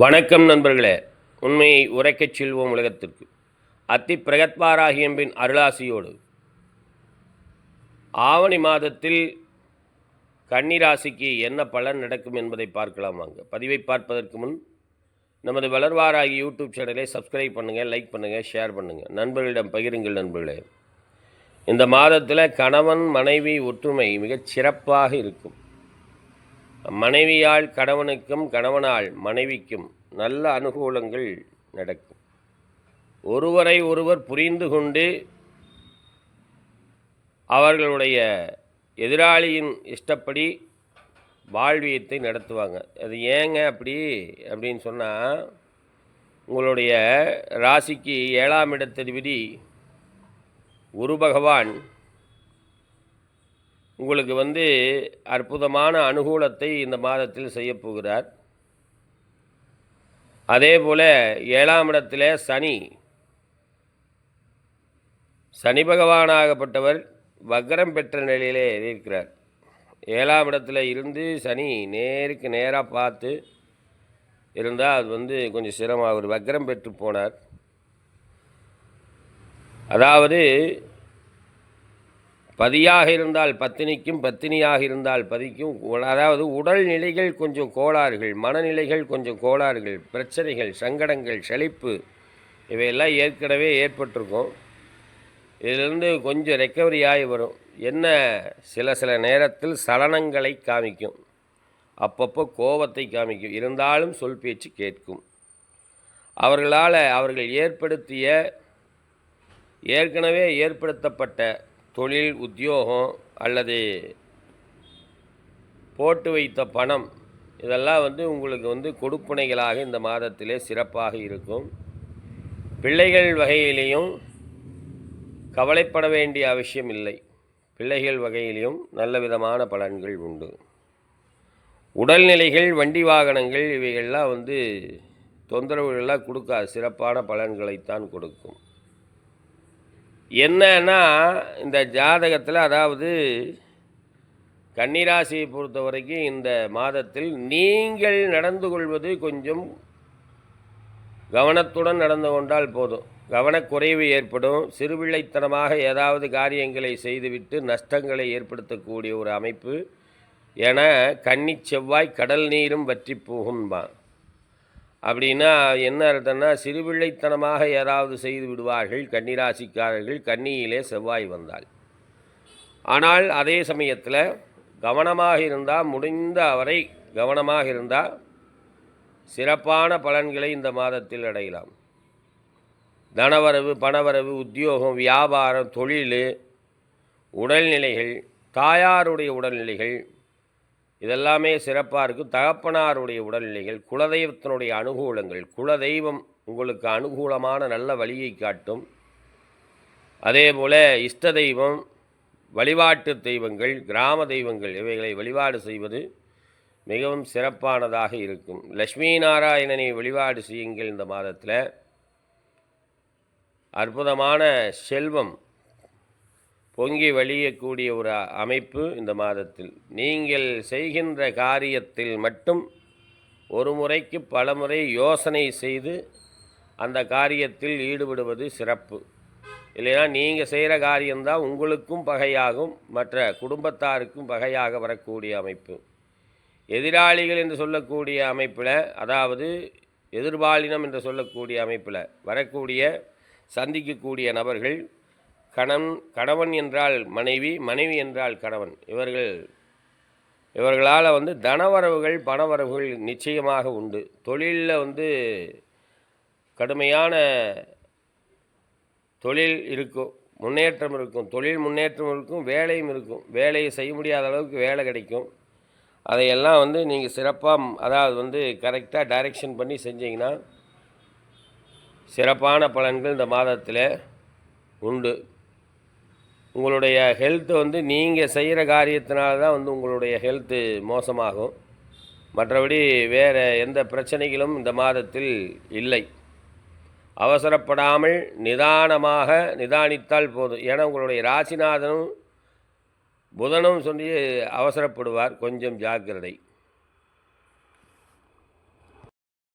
வணக்கம் நண்பர்களே. உண்மையை உரைக்கச் செல்வோம் உலகத்திற்கு. அத்தி பிரகத்வாராகியம்பின் அருளாசியோடு ஆவணி மாதத்தில் கன்னிராசிக்கு என்ன பலன் நடக்கும் என்பதை பார்க்கலாம். வாங்க. பதிவை பார்ப்பதற்கு முன் நமது வளர்வாராகி யூடியூப் சேனலை சப்ஸ்கிரைப் பண்ணுங்கள், லைக் பண்ணுங்கள், ஷேர் பண்ணுங்கள், நண்பர்களிடம் பகிருங்கள். நண்பர்களே, இந்த மாதத்தில் கணவன் மனைவி ஒற்றுமை மிகச் சிறப்பாக இருக்கும். மனைவியால் கணவனுக்கும் கணவனால் மனைவிக்கும் நல்ல அனுகூலங்கள் நடக்கும். ஒருவரை ஒருவர் புரிந்து கொண்டு அவர்களுடைய எதிராளியின் இஷ்டப்படி வாழ்வியத்தை நடத்துவாங்க. அது ஏங்க அப்படின்னு சொன்னால், உங்களுடைய ராசிக்கு 7ஆம் இடத்ததிபதி குரு பகவான் உங்களுக்கு அற்புதமான அனுகூலத்தை இந்த மாதத்தில் செய்யப்போகிறார். அதே போல் 7ஆம் இடத்தில் சனி பகவானாகப்பட்டவர் வக்ரம் பெற்ற நிலையிலே இருக்கிறார். 7ஆம் இடத்துல இருந்து சனி நேருக்கு நேராக பார்த்து இருந்தால் அது கொஞ்சம் சிரமம். அவர் வக்ரம் பெற்று போனார். அதாவது பதியாக இருந்தால் பத்தினிக்கும், பத்தினியாக இருந்தால் பதிக்கும். அதாவது உடல்நிலைகள் கொஞ்சம் கோளாறுகள், மனநிலைகள் கொஞ்சம் கோளாறுகள், பிரச்சனைகள், சங்கடங்கள், செழிப்பு இவையெல்லாம் ஏற்கனவே ஏற்பட்டிருக்கும். இதிலிருந்து கொஞ்சம் ரெக்கவரி ஆகி வரும். என்ன, சில நேரத்தில் சலனங்களை காமிக்கும், அப்பப்போ கோபத்தை காமிக்கும். இருந்தாலும் சொல் பேச்சு கேட்கும். அவர்கள் ஏற்கனவே ஏற்படுத்தப்பட்ட தொழில், உத்தியோகம் அல்லது போட்டு வைத்த பணம் இதெல்லாம் உங்களுக்கு கொடுப்பனைகளாக இந்த மாதத்திலே சிறப்பாக இருக்கும். பிள்ளைகள் வகையிலையும் கவலைப்பட வேண்டிய அவசியம் இல்லை. பிள்ளைகள் வகையிலையும் நல்ல விதமான பலன்கள் உண்டு. உடல்நிலைகள், வண்டி வாகனங்கள் இவைகள்லாம் தொந்தரவுகள்லாம் கொடுக்காது, சிறப்பான பலன்களைத்தான் கொடுக்கும். என்னன்னா, இந்த ஜாதகத்தில், அதாவது கன்னிராசியை பொறுத்த வரைக்கும் இந்த மாதத்தில் நீங்கள் நடந்து கொள்வது கொஞ்சம் கவனத்துடன் நடந்து கொண்டால் போதும். கவனக்குறைவு ஏற்படும். சிறுபிள்ளைத்தனமாக ஏதாவது காரியங்களை செய்துவிட்டு நஷ்டங்களை ஏற்படுத்தக்கூடிய ஒரு அமைப்பு. என கன்னி செவ்வாய் கடல் நீரும் வற்றி போகும்பா. அப்படின்னா என்ன அர்த்தம்னா, சிறுபிள்ளைத்தனமாக ஏதாவது செய்து விடுவார்கள் கன்னிராசிக்காரர்கள், கன்னியிலே செவ்வாய் வந்தால். ஆனால் அதே சமயத்தில் கவனமாக இருந்தால், முடிந்த வரை கவனமாக இருந்தால் சிறப்பான பலன்களை இந்த மாதத்தில் அடையலாம். தனவரவு, பணவரவு, உத்தியோகம், வியாபாரம், தொழில், உடல்நிலைகள், தாயாருடைய உடல்நிலைகள் இதெல்லாமே சிறப்பாக இருக்கும். தகப்பனாருடைய உடல்நிலைகள், குலதெய்வத்தினுடைய அனுகூலங்கள், குலதெய்வம் உங்களுக்கு அனுகூலமான நல்ல வழியை காட்டும். அதே போல் இஷ்ட தெய்வம், வழிபாட்டு தெய்வங்கள், கிராம தெய்வங்கள் இவைகளை வழிபாடு செய்வது மிகவும் சிறப்பானதாக இருக்கும். லட்சுமி நாராயணனை வழிபாடு செய்யுங்கள். இந்த மாதத்தில் அற்புதமான செல்வம் பொங்கி வழியக்கூடிய ஒரு அமைப்பு இந்த மாதத்தில். நீங்கள் செய்கின்ற காரியத்தில் மட்டும் ஒரு முறைக்கு பல முறை யோசனை செய்து அந்த காரியத்தில் ஈடுபடுவது சிறப்பு. இல்லைனா நீங்கள் செய்கிற காரியம்தான் உங்களுக்கும் பகையாகும், மற்ற குடும்பத்தாருக்கும் பகையாக வரக்கூடிய அமைப்பு. எதிராளிகள் என்று சொல்லக்கூடிய அமைப்பில், அதாவது எதிர்பாலினம் என்று சொல்லக்கூடிய அமைப்பில் வரக்கூடிய சந்திக்கக்கூடிய நபர்கள், கணவன் என்றால் மனைவி, மனைவி என்றால் கணவன், இவர்களால் தனவரவுகள், பணவரவுகள் நிச்சயமாக உண்டு. தொழிலில் கடுமையான தொழில் இருக்கும், முன்னேற்றம் இருக்கும். தொழில் முன்னேற்றம் இருக்கும், வேலையும் இருக்கும். வேலையை செய்ய முடியாத அளவுக்கு வேலை கிடைக்கும். அதையெல்லாம் நீங்கள் சிறப்பாக, அதாவது கரெக்டாக டைரெக்ஷன் பண்ணி செஞ்சீங்கன்னா சிறப்பான பலன்கள் இந்த மாதத்தில் உண்டு. உங்களுடைய ஹெல்த்து நீங்கள் செய்கிற காரியத்தினால தான் உங்களுடைய ஹெல்த்து மோசமாகும். மற்றபடி வேறு எந்த பிரச்சனைகளும் இந்த மாதத்தில் இல்லை. அவசரப்படாமல் நிதானமாக நிதானித்தால் போதும். ஏன்னா உங்களுடைய ராசிநாதனும் புதனும் சொல்லி அவசரப்படுவார், கொஞ்சம் ஜாக்கிரதை.